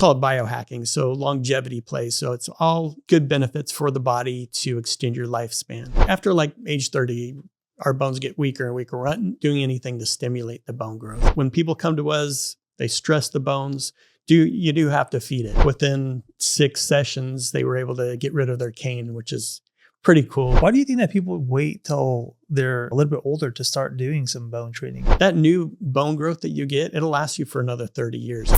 call it biohacking, so longevity plays. So it's all good benefits for the body to extend your lifespan. After like age 30, our bones get weaker and weaker. We're not doing anything to stimulate the bone growth. When people come to us, they stress the bones. You do have to feed it. Within 6 sessions, they were able to get rid of their cane, which is pretty cool. Why do you think that people wait till they're a little bit older to start doing some bone training? That new bone growth that you get, it'll last you for another 30 years.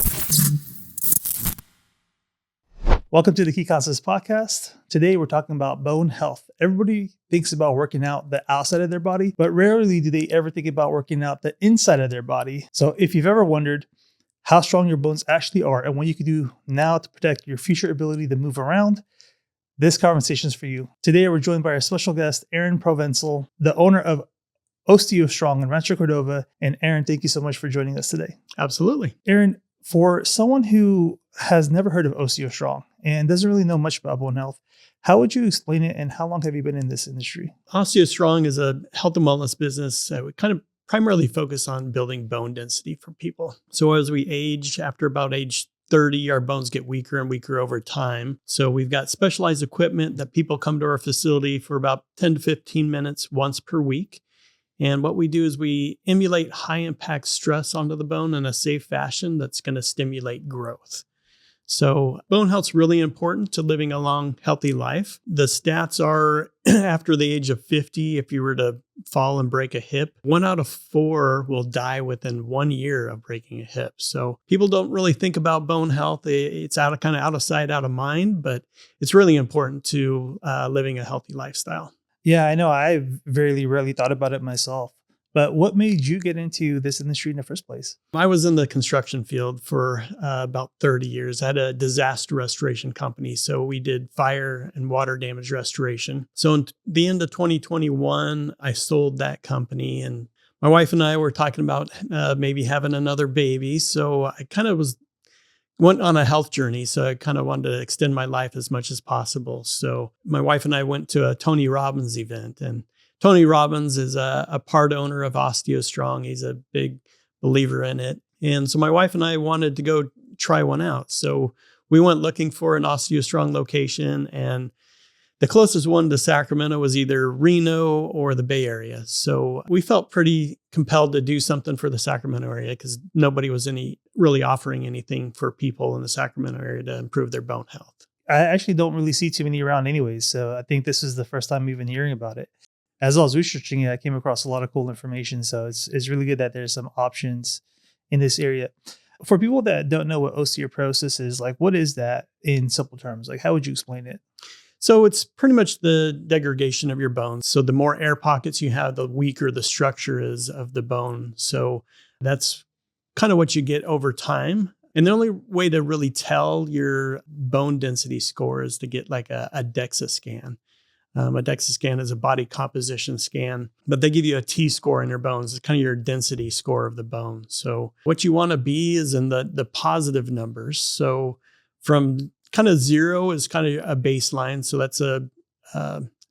Welcome to the Key Concepts Podcast. Today, we're talking about bone health. Everybody thinks about working out the outside of their body, but rarely do they ever think about working out the inside of their body. So if you've ever wondered how strong your bones actually are and what you can do now to protect your future ability to move around, this conversation is for you. Today, we're joined by our special guest, Aaron Provencal, the owner of OsteoStrong Rancho Cordova. And Aaron, thank you so much for joining us today. Absolutely. Aaron, for someone who has never heard of OsteoStrong and doesn't really know much about bone health, how would you explain it and how long have you been in this industry? OsteoStrong is a health and wellness business. We kind of primarily focus on building bone density for people. So as we age, after about age 30, our bones get weaker and weaker over time. So we've got specialized equipment that people come to our facility for about 10 to 15 minutes once per week. And what we do is we emulate high impact stress onto the bone in a safe fashion that's going to stimulate growth. So bone health's really important to living a long, healthy life. The stats are after the age of 50, if you were to fall and break a hip, 1 out of 4 will die within 1 year of breaking a hip. So people don't really think about bone health. It's out of sight, out of mind, but it's really important to living a healthy lifestyle. Yeah, I know. I very rarely thought about it myself. But what made you get into this industry in the first place? I was in the construction field for about 30 years. I had a disaster restoration company. So we did fire and water damage restoration. So in the end of 2021, I sold that company. And my wife and I were talking about maybe having another baby. So I kind of went on a health journey. So I kind of wanted to extend my life as much as possible. So my wife and I went to a Tony Robbins event, and Tony Robbins is a part owner of OsteoStrong. He's a big believer in it. And so my wife and I wanted to go try one out. So we went looking for an OsteoStrong location, and the closest one to Sacramento was either Reno or the Bay Area. So we felt pretty compelled to do something for the Sacramento area because nobody was really offering anything for people in the Sacramento area to improve their bone health. I actually don't really see too many around anyways. So I think this is the first time I'm even hearing about it. As I was researching it, I came across a lot of cool information. So it's really good that there's some options in this area. For people that don't know what osteoporosis is, like, what is that in simple terms? Like, how would you explain it? So it's pretty much the degradation of your bones. So the more air pockets you have, the weaker the structure is of the bone. So that's kind of what you get over time. And the only way to really tell your bone density score is to get like a DEXA scan. A DEXA scan is a body composition scan, but they give you a T-score in your bones. It's kind of your density score of the bone. So what you want to be is in the positive numbers. So from kind of 0 is kind of a baseline. So that's a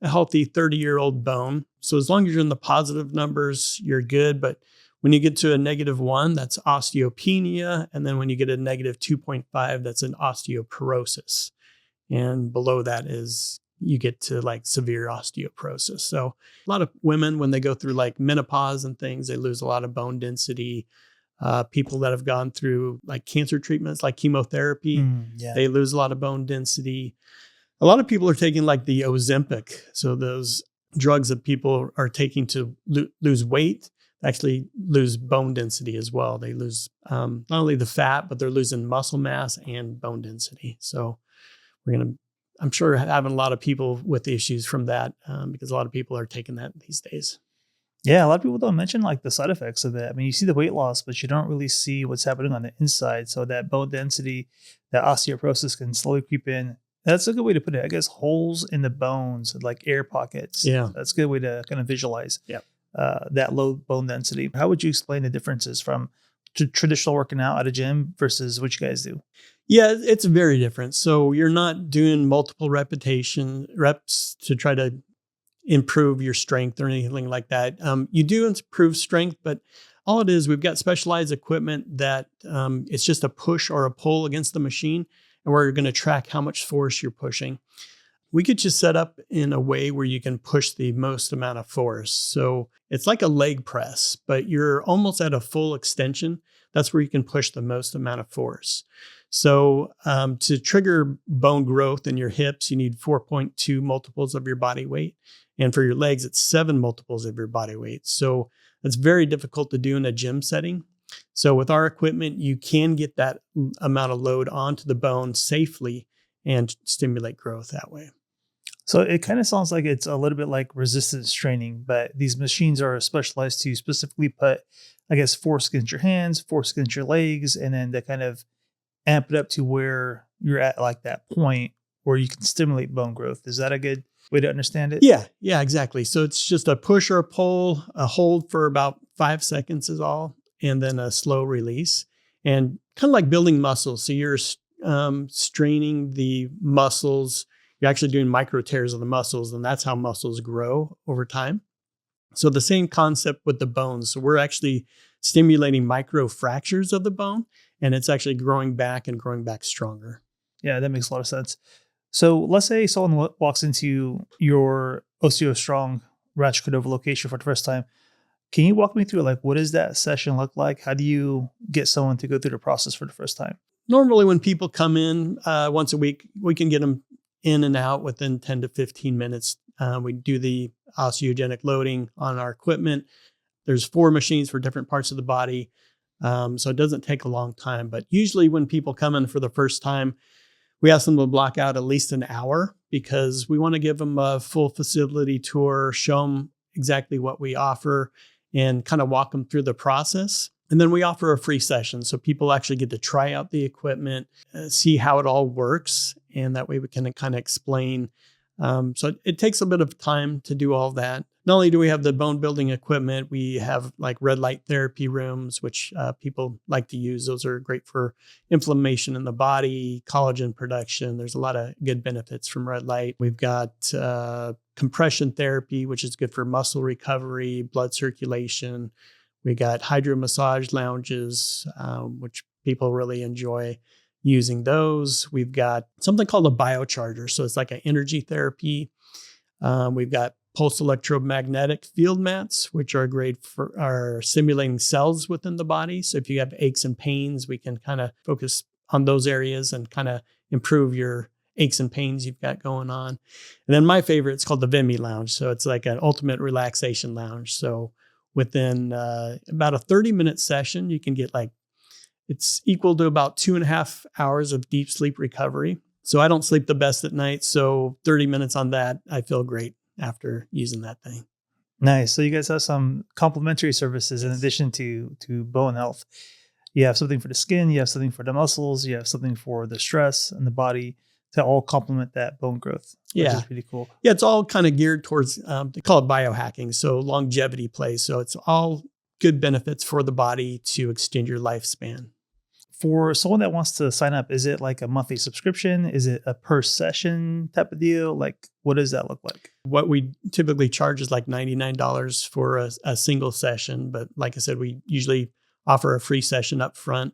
healthy 30-year-old bone. So as long as you're in the positive numbers, you're good. But when you get to a -1, that's osteopenia. And then when you get a -2.5, that's an osteoporosis. And below that is you get to like severe osteoporosis. So a lot of women, when they go through like menopause and things, they lose a lot of bone density. People that have gone through like cancer treatments, like chemotherapy, they lose a lot of bone density. A lot of people are taking like the Ozempic. So those drugs that people are taking to lose weight actually lose bone density as well. They lose not only the fat, but they're losing muscle mass and bone density. So I'm sure having a lot of people with issues from that because a lot of people are taking that these days. Yeah, a lot of people don't mention like the side effects of it. I mean, you see the weight loss, but you don't really see what's happening on the inside. So that bone density, that osteoporosis can slowly creep in. That's a good way to put it. I guess holes in the bones, like air pockets. Yeah. That's a good way to kind of visualize that low bone density. How would you explain the differences from traditional working out at a gym versus what you guys do? Yeah, it's very different. So you're not doing multiple reps to try to improve your strength or anything like that. You do improve strength, but All it is, we've got specialized equipment that it's just a push or a pull against the machine, and we're going to track how much force you're pushing. We could just set up in a way where you can push the most amount of force. So it's like a leg press, but you're almost at a full extension. That's where you can push the most amount of force. So to trigger bone growth in your hips, you need 4.2 multiples of your body weight. And for your legs, it's 7 multiples of your body weight. So it's very difficult to do in a gym setting. So with our equipment, you can get that amount of load onto the bone safely and stimulate growth that way. So it kind of sounds like it's a little bit like resistance training, but these machines are specialized to specifically put, I guess, force against your hands, force against your legs, and then to kind of amp it up to where you're at like that point where you can stimulate bone growth. Is that a good way to understand it? Yeah, exactly. So it's just a push or a pull, a hold for about 5 seconds is all, and then a slow release. And kind of like building muscles. So you're straining the muscles. You're actually doing micro tears of the muscles, and that's how muscles grow over time. So the same concept with the bones. So we're actually stimulating micro fractures of the bone, and it's actually growing back and growing back stronger. Yeah, that makes a lot of sense. So let's say someone walks into your OsteoStrong Rancho Cordova location for the first time. Can you walk me through, like, what does that session look like? How do you get someone to go through the process for the first time? Normally when people come in once a week, we can get them in and out within 10 to 15 minutes. We do the osteogenic loading on our equipment. There's 4 machines for different parts of the body. So it doesn't take a long time. But usually when people come in for the first time, we ask them to block out at least an hour because we want to give them a full facility tour, show them exactly what we offer, and kind of walk them through the process. And then we offer a free session. So people actually get to try out the equipment, see how it all works. And that way we can kind of explain. So it takes a bit of time to do all that. Not only do we have the bone building equipment, we have like red light therapy rooms, which people like to use. Those are great for inflammation in the body, collagen production. There's a lot of good benefits from red light. We've got compression therapy, which is good for muscle recovery, blood circulation. We got hydro massage lounges, which people really enjoy using those. We've got something called a biocharger. So it's like an energy therapy. We've got pulse electromagnetic field mats, which are great for our simulating cells within the body. So if you have aches and pains, we can kind of focus on those areas and kind of improve your aches and pains you've got going on. And then my favorite, it's called the Vimy Lounge. So it's like an ultimate relaxation lounge. So within about a 30-minute session, you can get it's equal to about 2.5 hours of deep sleep recovery. So I don't sleep the best at night. So 30 minutes on that, I feel great after using that thing. Nice. So you guys have some complementary services in addition to bone health. You have something for the skin, you have something for the muscles, you have something for the stress and the body to all complement that bone growth, which is pretty cool. Yeah, it's all kind of geared towards, they call it biohacking, so longevity play. So it's all good benefits for the body to extend your lifespan. For someone that wants to sign up, is it like a monthly subscription? Is it a per session type of deal? Like, what does that look like? What we typically charge is like $99 for a single session. But like I said, we usually offer a free session up front.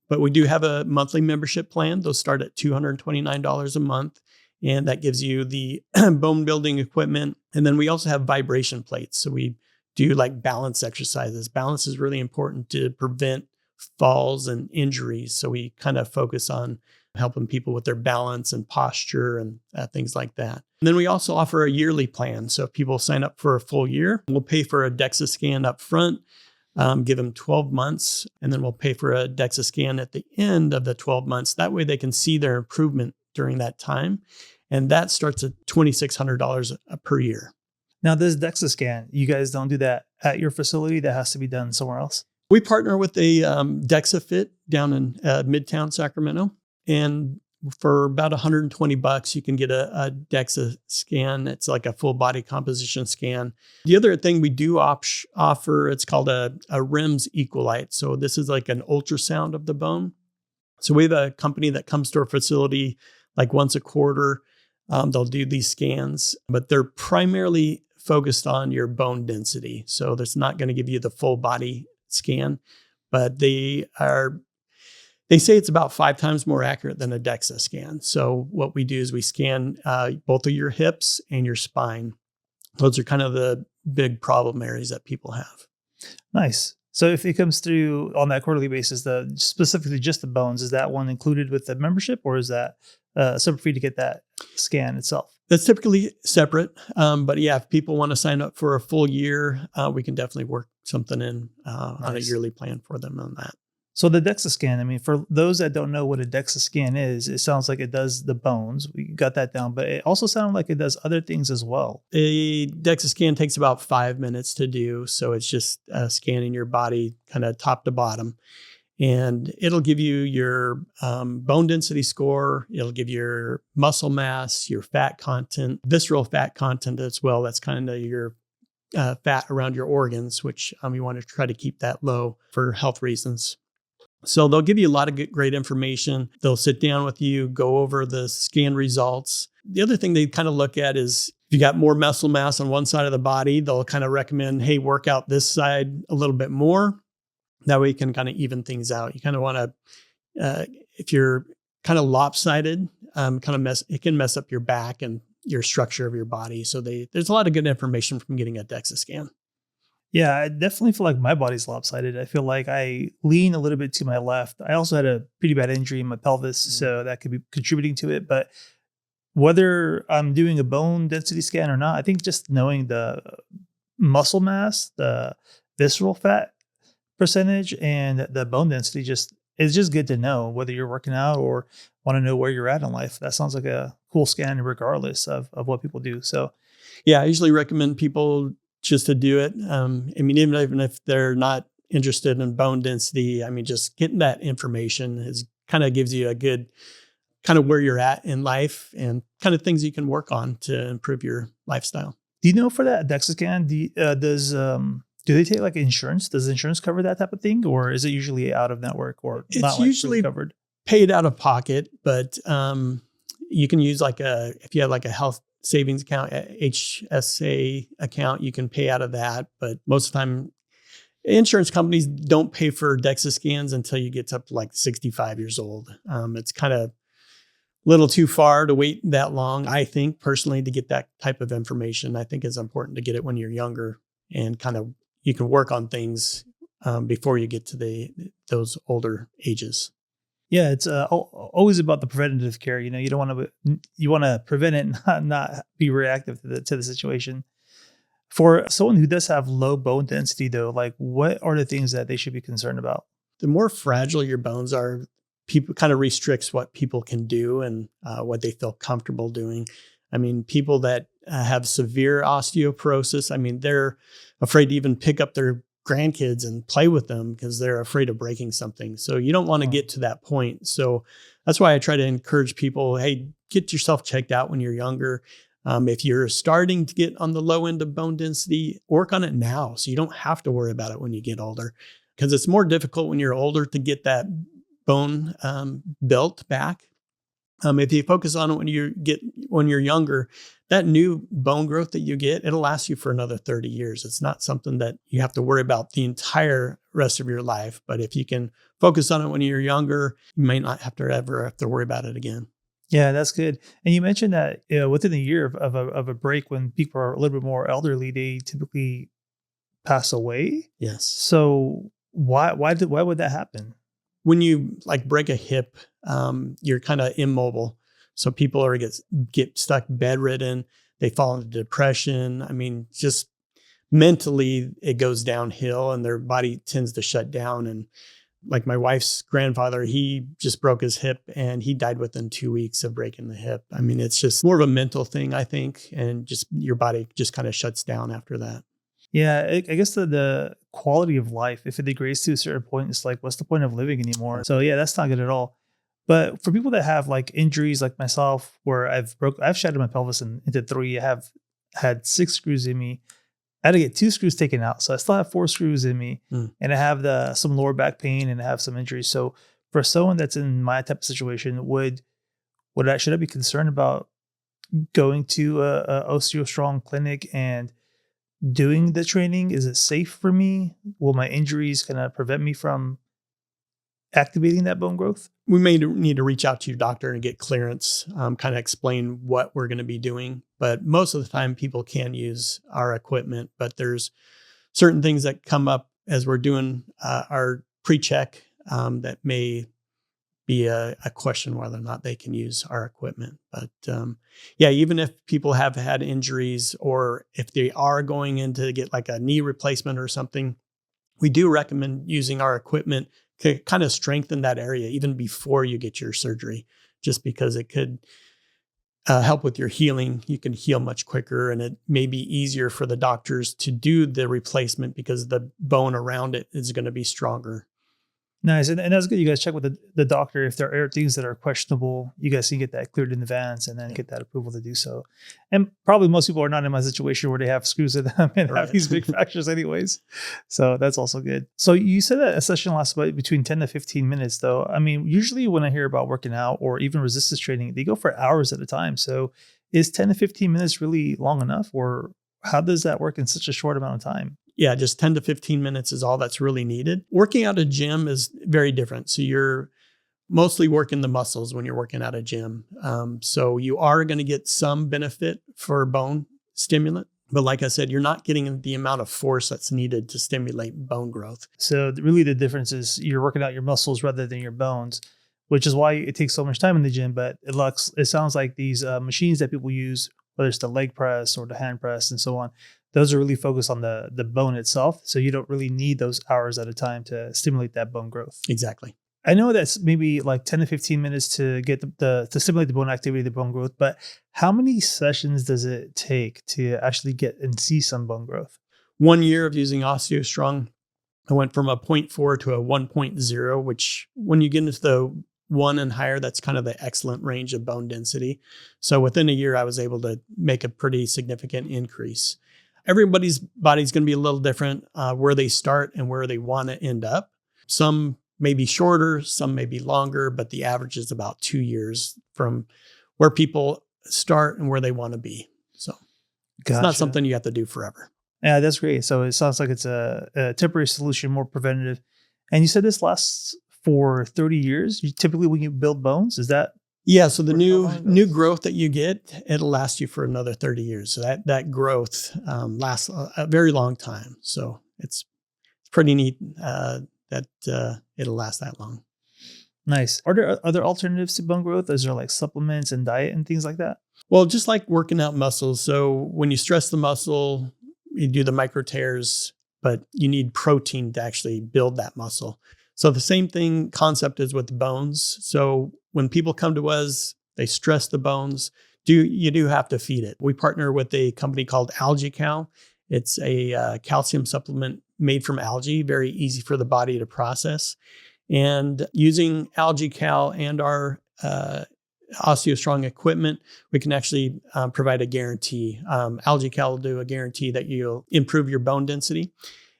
But we do have a monthly membership plan. Those start at $229 a month. And that gives you the bone building equipment. And then we also have vibration plates. So we do like balance exercises. Balance is really important to prevent falls and injuries. So we kind of focus on helping people with their balance and posture and things like that. And then we also offer a yearly plan. So if people sign up for a full year, we'll pay for a DEXA scan up front, give them 12 months, and then we'll pay for a DEXA scan at the end of the 12 months. That way they can see their improvement during that time. And that starts at $2,600 per year. Now, this DEXA scan, you guys don't do that at your facility? That has to be done somewhere else? We partner with a DEXA Fit down in Midtown Sacramento. And for about $120, you can get a DEXA scan. It's like a full body composition scan. The other thing we do offer, it's called a REMS Equalite. So this is like an ultrasound of the bone. So we have a company that comes to our facility like once a quarter. They'll do these scans, but they're primarily focused on your bone density. So that's not going to give you the full body scan, but they say it's about 5 times more accurate than a DEXA scan. So what we do is we scan both of your hips and your spine. Those are kind of the big problem areas that people have. Nice. So if it comes through on that quarterly basis, specifically just the bones, is that one included with the membership, or is that separate for you to get that scan itself? That's typically separate. But yeah, if people want to sign up for a full year, we can definitely work something in on a yearly plan for them on that. So the DEXA scan, I mean, for those that don't know what a DEXA scan is, it sounds like it does the bones. We got that down, but it also sounded like it does other things as well. A DEXA scan takes about 5 minutes to do. So it's just scanning your body kind of top to bottom. And it'll give you your bone density score. It'll give you your muscle mass, your fat content, visceral fat content as well. That's kind of your fat around your organs, which you want to try to keep that low for health reasons. So they'll give you a lot of great information. They'll sit down with you, go over the scan results. The other thing they kind of look at is if you got more muscle mass on one side of the body, they'll kind of recommend, hey, work out this side a little bit more. That way you can kind of even things out. You kind of want to, if you're kind of lopsided, it can mess up your back and your structure of your body. So there's a lot of good information from getting a DEXA scan. Yeah, I definitely feel like my body's lopsided. I feel like I lean a little bit to my left. I also had a pretty bad injury in my pelvis, so that could be contributing to it. But whether I'm doing a bone density scan or not, I think just knowing the muscle mass, the visceral fat percentage, and the bone density is just good to know whether you're working out or want to know where you're at in life. That sounds like a cool scan regardless of what people do. So yeah, I usually recommend people just to do it. I mean, even if they're not interested in bone density, I mean, just getting that information kind of gives you a good kind of where you're at in life and kind of things you can work on to improve your lifestyle. Do you know for that DEXA scan, do they take like insurance? Does insurance cover that type of thing, or is it usually out of network or it's not usually covered? Paid out of pocket, but you can use if you have like a health savings account, HSA account, you can pay out of that. But most of the time, insurance companies don't pay for DEXA scans until you get up to like 65 years old. It's kind of a little too far to wait that long, I think, personally, to get that type of information. I think it's important to get it when you're younger and kind of you can work on things before you get to those older ages. Yeah, it's always about the preventative care. You know, you want to prevent it, not be reactive to the situation. For someone who does have low bone density, though, like what are the things that they should be concerned about? The more fragile your bones are, people kind of restricts what people can do and what they feel comfortable doing. I mean, people that have severe osteoporosis, I mean, they're afraid to even pick up their grandkids and play with them because they're afraid of breaking something. So you don't want to get to that point. So that's why I try to encourage people, hey, get yourself checked out when you're younger. If you're starting to get on the low end of bone density, work on it now so you don't have to worry about it when you get older, because it's more difficult when you're older to get that bone built back. If you focus on it when you're younger, that new bone growth that you get, it'll last you for another 30 years. It's not something that you have to worry about the entire rest of your life. But if you can focus on it when you're younger, you may not ever have to worry about it again. Yeah, that's good. And you mentioned that within a year of a break, when people are a little bit more elderly, they typically pass away. Yes. So why would that happen? When you like break a hip, you're kind of immobile. So people get stuck bedridden. They fall into depression. I mean, just mentally it goes downhill and their body tends to shut down. And like my wife's grandfather, he just broke his hip and he died within 2 weeks of breaking the hip. I mean, it's just more of a mental thing, I think. And just your body just kind of shuts down after that. Yeah, I guess the quality of life, if it degrades to a certain point, it's like, what's the point of living anymore? So yeah, that's not good at all. But for people that have like injuries like myself, where I've shattered my pelvis into 3, I have had 6 screws in me. I had to get 2 screws taken out. So I still have 4 screws in me and I have some lower back pain and I have some injuries. So for someone that's in my type of situation, should I be concerned about going to a OsteoStrong clinic and doing the training? Is it safe for me? Will my injuries kind of prevent me from activating that bone growth? We may need to reach out to your doctor and get clearance, kind of explain what we're going to be doing. But most of the time, people can use our equipment. But there's certain things that come up as we're doing our pre-check that may be a question whether or not they can use our equipment. But yeah, even if people have had injuries or if they are going in to get like a knee replacement or something, we do recommend using our equipment to kind of strengthen that area even before you get your surgery, just because it could help with your healing. You can heal much quicker, and it may be easier for the doctors to do the replacement because the bone around it is going to be stronger. Nice. And that's good. You guys check with the doctor. If there are things that are questionable, you guys can get that cleared in advance and then get that approval to do so. And probably most people are not in my situation where they have screws in them and have these big fractures anyways. So that's also good. So you said that a session lasts about between 10 to 15 minutes though. I mean, usually when I hear about working out or even resistance training, they go for hours at a time. So is 10 to 15 minutes really long enough, or how does that work in such a short amount of time? Yeah, just 10 to 15 minutes is all that's really needed. Working out a gym is very different. So you're mostly working the muscles when you're working out a gym. So you are going to get some benefit for bone stimulant. But like I said, you're not getting the amount of force that's needed to stimulate bone growth. So really the difference is you're working out your muscles rather than your bones, which is why it takes so much time in the gym. But it sounds like these machines that people use, whether it's the leg press or the hand press and so on, those are really focused on the bone itself. So you don't really need those hours at a time to stimulate that bone growth. Exactly. I know that's maybe like 10 to 15 minutes to get to stimulate the bone activity, the bone growth, but how many sessions does it take to actually get and see some bone growth? 1 year of using OsteoStrong, I went from a 0.4 to a 1.0, which when you get into the 1 and higher, that's kind of the excellent range of bone density. So within a year, I was able to make a pretty significant increase. Everybody's body's going to be a little different where they start and where they want to end up. Some may be shorter, some may be longer, but the average is about 2 years from where people start and where they want to be. So It's not something you have to do forever. Yeah, that's great. So it sounds like it's a temporary solution, more preventative. And you said this lasts for 30 years. Typically when you build bones, is that? Yeah, so the new growth that you get, it'll last you for another 30 years. So that growth lasts a very long time. So it's pretty neat that it'll last that long. Nice. Are there other alternatives to bone growth? Is there like supplements and diet and things like that? Well, just like working out muscles. So when you stress the muscle, you do the micro tears, but you need protein to actually build that muscle. So the same concept is with bones. So when people come to us, they stress the bones. You do have to feed it. We partner with a company called AlgaeCal. It's a calcium supplement made from algae, very easy for the body to process. And using AlgaeCal and our OsteoStrong equipment, we can actually provide a guarantee. AlgaeCal will do a guarantee that you'll improve your bone density.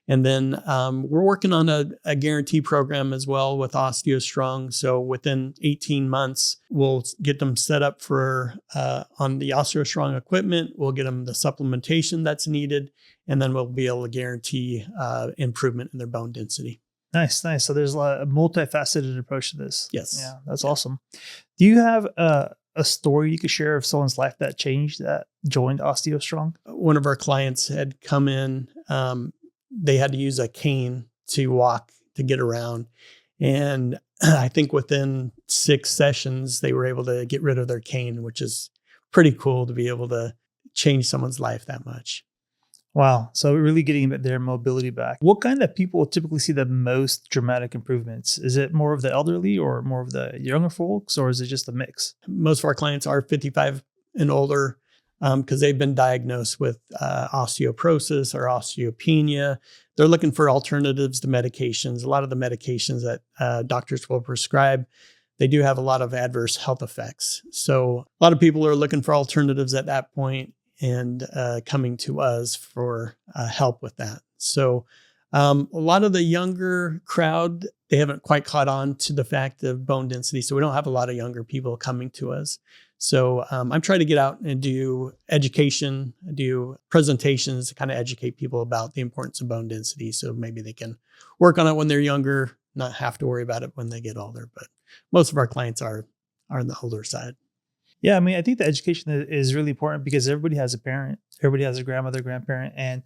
And then we're working on a guarantee program as well with OsteoStrong. So within 18 months, we'll get them set up for on the OsteoStrong equipment. We'll get them the supplementation that's needed, and then we'll be able to guarantee improvement in their bone density. Nice. So there's a multifaceted approach to this. Yes. Yeah, that's awesome. Do you have a story you could share of someone's life that changed, that joined OsteoStrong? One of our clients had come in. They had to use a cane to walk, to get around. And I think within 6 sessions, they were able to get rid of their cane, which is pretty cool to be able to change someone's life that much. Wow. So really getting their mobility back. What kind of people typically see the most dramatic improvements? Is it more of the elderly or more of the younger folks, or is it just a mix? Most of our clients are 55 and older because they've been diagnosed with osteoporosis or osteopenia. They're looking for alternatives to medications. A lot of the medications that doctors will prescribe, they do have a lot of adverse health effects. So a lot of people are looking for alternatives at that point and coming to us for help with that. So A lot of the younger crowd, they haven't quite caught on to the fact of bone density. So we don't have a lot of younger people coming to us. So I'm trying to get out and do education, do presentations to kind of educate people about the importance of bone density. So maybe they can work on it when they're younger, not have to worry about it when they get older. But most of our clients are on the older side. Yeah, I mean, I think the education is really important because everybody has a parent, everybody has a grandmother, grandparent, and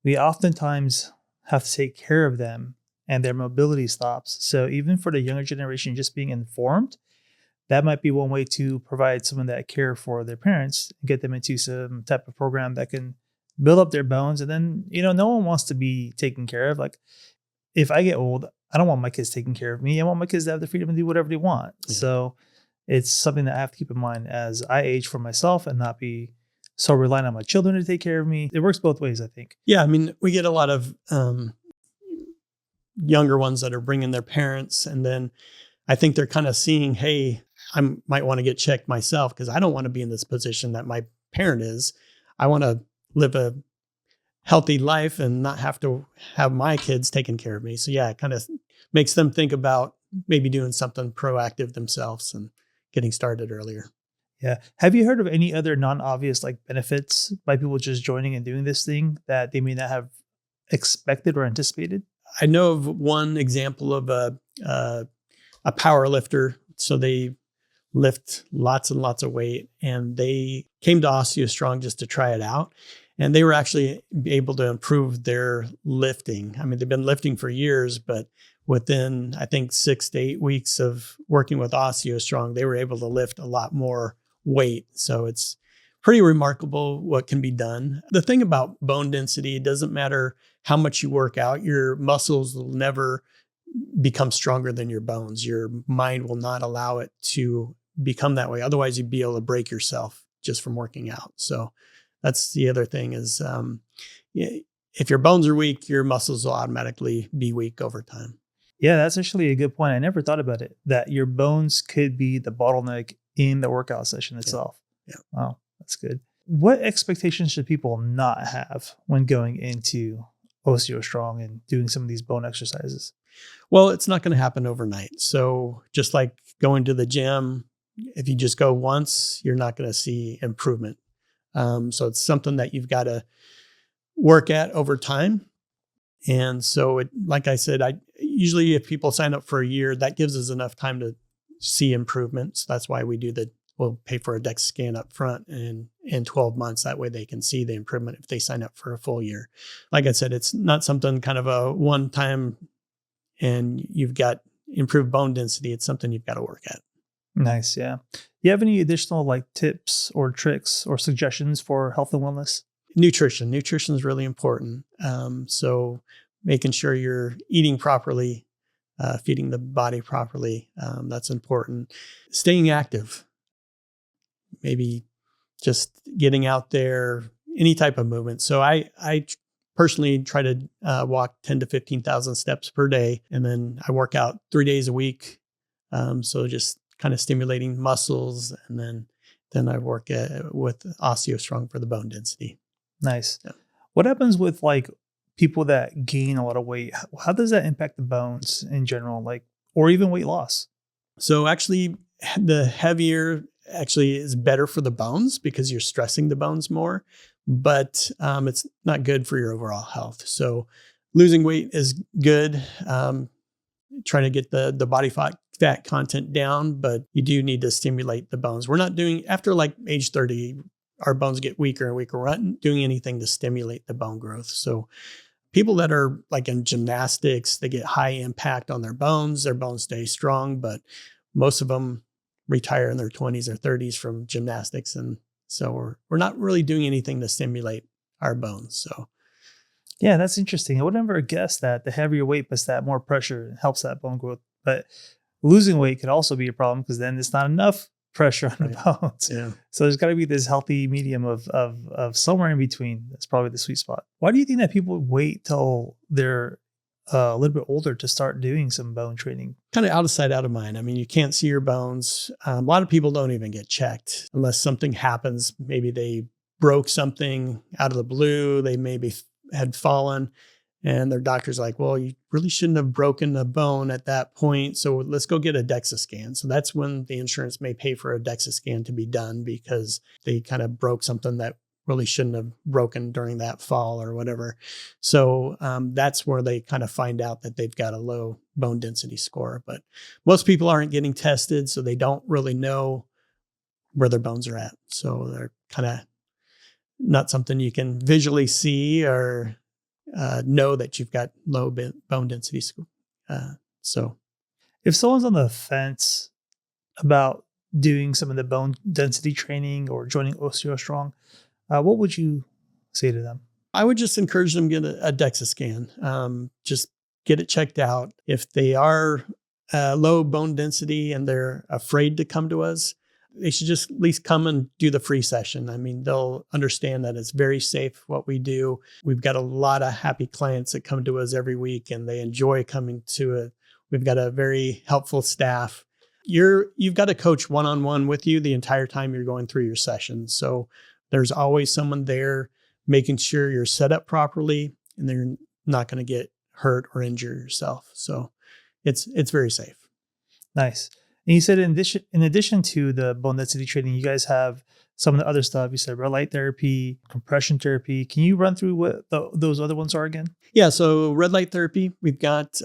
we oftentimes have to take care of them and their mobility stops. So even for the younger generation, just being informed, that might be one way to provide some of that care for their parents, get them into some type of program that can build up their bones. And then, no one wants to be taken care of. Like if I get old, I don't want my kids taking care of me. I want my kids to have the freedom to do whatever they want. Yeah. So it's something that I have to keep in mind as I age for myself and not be so reliant on my children to take care of me. It works both ways, I think. Yeah. I mean, we get a lot of younger ones that are bringing their parents. And then I think they're kind of seeing, hey, I might want to get checked myself because I don't want to be in this position that my parent is. I want to live a healthy life and not have to have my kids taking care of me. So yeah, it kind of makes them think about maybe doing something proactive themselves and getting started earlier. Yeah. Have you heard of any other non-obvious like benefits by people just joining and doing this thing that they may not have expected or anticipated? I know of one example of a power lifter. So they lift lots and lots of weight, and they came to OsteoStrong just to try it out. And they were actually able to improve their lifting. I mean, they've been lifting for years, but within, I think, 6 to 8 weeks of working with OsteoStrong, they were able to lift a lot more weight. So it's pretty remarkable what can be done. The thing about bone density, it doesn't matter how much you work out, your muscles will never become stronger than your bones. Your mind will not allow it to become that way. Otherwise, you'd be able to break yourself just from working out. So that's the other thing is if your bones are weak, your muscles will automatically be weak over time. Yeah, that's actually a good point. I never thought about it, that your bones could be the bottleneck in the workout session itself. Yeah. Wow, that's good. What expectations should people not have when going into OsteoStrong and doing some of these bone exercises? Well, it's not going to happen overnight. So just like going to the gym, if you just go once, you're not going to see improvement. So it's something that you've got to work at over time. And so like I said, usually if people sign up for a year, that gives us enough time to see improvement. So that's why we'll pay for a DEXA scan up front and in 12 months. That way they can see the improvement if they sign up for a full year. Like I said, it's not something kind of a one time and you've got improved bone density. It's something you've got to work at. Nice. Yeah. Do you have any additional like tips or tricks or suggestions for health and wellness? Nutrition is really important. So making sure you're eating properly, feeding the body properly. That's important. Staying active, maybe just getting out there, any type of movement. So I personally try to walk 10 to 15,000 steps per day. And then I work out 3 days a week. So just kind of stimulating muscles. And then I work with OsteoStrong for the bone density. Nice. Yeah. What happens with like people that gain a lot of weight? How does that impact the bones in general, like, or even weight loss? So actually the heavier actually is better for the bones because you're stressing the bones more, but it's not good for your overall health. So losing weight is good. Trying to get the body fat content down, but you do need to stimulate the bones. We're not doing, after like age 30, our bones get weaker and weaker. We're not doing anything to stimulate the bone growth. So people that are like in gymnastics, they get high impact on their bones stay strong, but most of them retire in their 20s or 30s from gymnastics. And so we're not really doing anything to stimulate our bones. So yeah, that's interesting. I would never guess that the heavier weight puts that more pressure helps that bone growth. But losing weight could also be a problem because then it's not enough pressure on the bones. Yeah. So there's got to be this healthy medium of somewhere in between. That's probably the sweet spot. Why do you think that people wait till they're a little bit older to start doing some bone training? Kind of out of sight, out of mind. I mean, you can't see your bones. A lot of people don't even get checked unless something happens. Maybe they broke something out of the blue. They maybe had fallen And their doctor's like, well, you really shouldn't have broken a bone at that point. So let's go get a DEXA scan. So that's when the insurance may pay for a DEXA scan to be done because they kind of broke something that really shouldn't have broken during that fall or whatever. So that's where they kind of find out that they've got a low bone density score. But most people aren't getting tested, so they don't really know where their bones are at. So they're kind of not something you can visually see or know that you've got low bone density score. So If someone's on the fence about doing some of the bone density training or joining OsteoStrong, what would you say to them? I would just encourage them to get a DEXA scan. Just get it checked out. If they are low bone density and they're afraid to come to us, they should just at least come and do the free session. I mean, they'll understand that it's very safe what we do. We've got a lot of happy clients that come to us every week and they enjoy coming to it. We've got a very helpful staff. You've got a coach one-on-one with you the entire time you're going through your session. So there's always someone there making sure you're set up properly and they're not going to get hurt or injure yourself. So it's very safe. Nice. And you said in addition to the bone density training, you guys have some of the other stuff. You said red light therapy, compression therapy. Can you run through what those other ones are again? Yeah. So red light therapy, we've got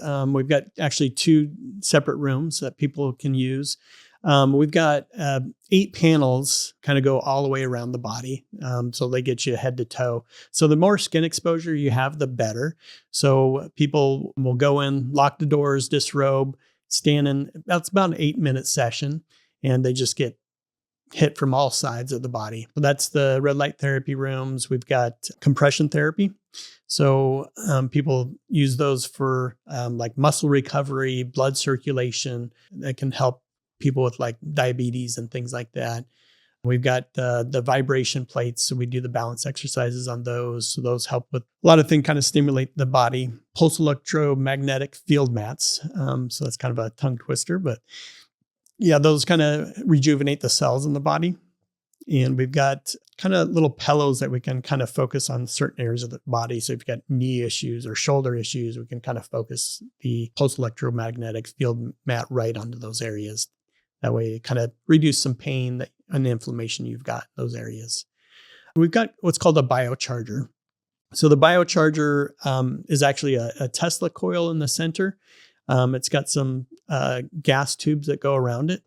actually 2 separate rooms that people can use. We've got 8 panels kind of go all the way around the body. So they get you head to toe. So the more skin exposure you have, the better. So people will go in, lock the doors, disrobe, stand in. That's about an 8-minute session. And they just get hit from all sides of the body. So that's the red light therapy rooms. We've got compression therapy. So people use those for like muscle recovery, blood circulation that can help people with like diabetes and things like that. We've got the vibration plates. So we do the balance exercises on those. So those help with a lot of things, kind of stimulate the body. Pulse electromagnetic field mats. So that's kind of a tongue twister, but yeah, those kind of rejuvenate the cells in the body. And we've got kind of little pillows that we can kind of focus on certain areas of the body. So if you've got knee issues or shoulder issues, we can kind of focus the pulse electromagnetic field mat right onto those areas. That way it kind of reduce some pain and inflammation you've got in those areas. We've got what's called a biocharger. So the biocharger is actually a Tesla coil in the center. It's got some gas tubes that go around it.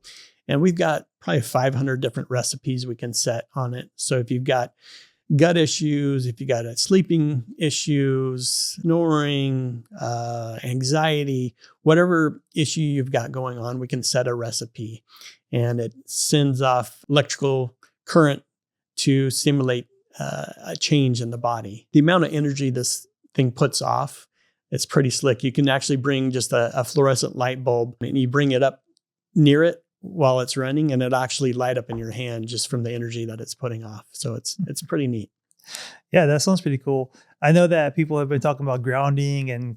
And we've got probably 500 different recipes we can set on it. So if you've got gut issues, if you got sleeping issues, snoring, anxiety, whatever issue you've got going on, we can set a recipe and it sends off electrical current to stimulate a change in the body. The amount of energy this thing puts off, it's pretty slick. You can actually bring just a fluorescent light bulb and you bring it up near it while it's running and it actually light up in your hand just from the energy that it's putting off. So it's pretty neat. Yeah, that sounds pretty cool. I know that people have been talking about grounding and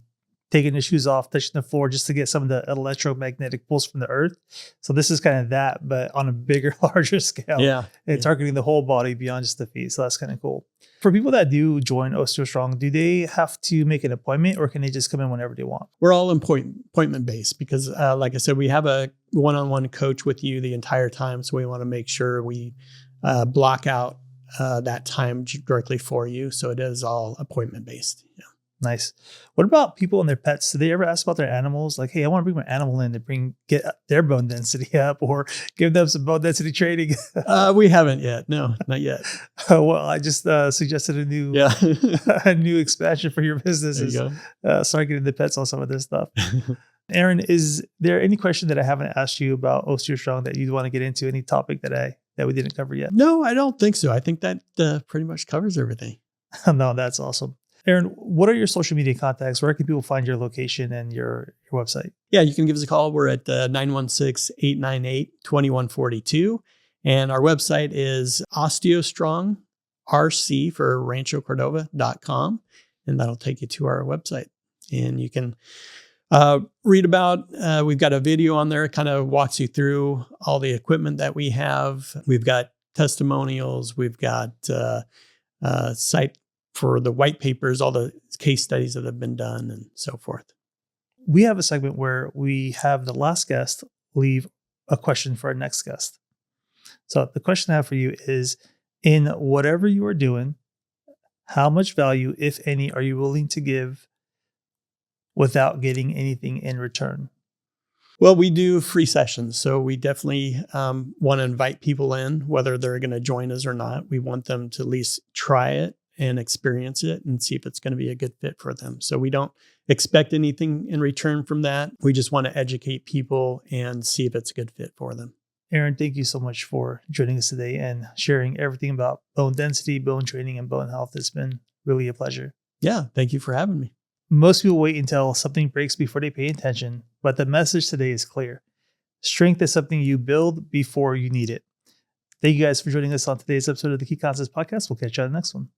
taking the shoes off, touching the floor just to get some of the electromagnetic pulse from the earth. So this is kind of that, but on a bigger, larger scale. Yeah. And targeting the whole body beyond just the feet. So that's kind of cool. For people that do join OsteoStrong, do they have to make an appointment or can they just come in whenever they want? We're all appointment based because like I said, we have a one-on-one coach with you the entire time. So we want to make sure we block out that time directly for you. So it is all appointment based. Yeah. Nice. What about people and their pets? Do they ever ask about their animals? Like, hey, I want to bring my animal in to get their bone density up or give them some bone density training? We haven't yet. No, not yet. Well, I just suggested a new a new expansion for your business. Start getting the pets on some of this stuff. Aaron, is there any question that I haven't asked you about OsteoStrong that you'd want to get into? Any topic that we didn't cover yet? No, I don't think so. I think that pretty much covers everything. No, that's awesome. Aaron, what are your social media contacts? Where can people find your location and your website? Yeah, you can give us a call. We're at 916-898-2142. And our website is OsteoStrong RC for RanchoCordova.com. And that'll take you to our website. And you can read about, we've got a video on there, kind of walks you through all the equipment that we have. We've got testimonials. We've got site for the white papers, all the case studies that have been done and so forth. We have a segment where we have the last guest leave a question for our next guest. So the question I have for you is, in whatever you are doing, how much value, if any, are you willing to give without getting anything in return? Well, we do free sessions. So we definitely want to invite people in, whether they're going to join us or not. We want them to at least try it and experience it and see if it's going to be a good fit for them. So we don't expect anything in return from that. We just want to educate people and see if it's a good fit for them. Aaron, thank you so much for joining us today and sharing everything about bone density, bone training, and bone health. It's been really a pleasure. Yeah, thank you for having me. Most people wait until something breaks before they pay attention, but the message today is clear. Strength is something you build before you need it. Thank you guys for joining us on today's episode of the Key Concepts Podcast. We'll catch you on the next one.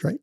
Great.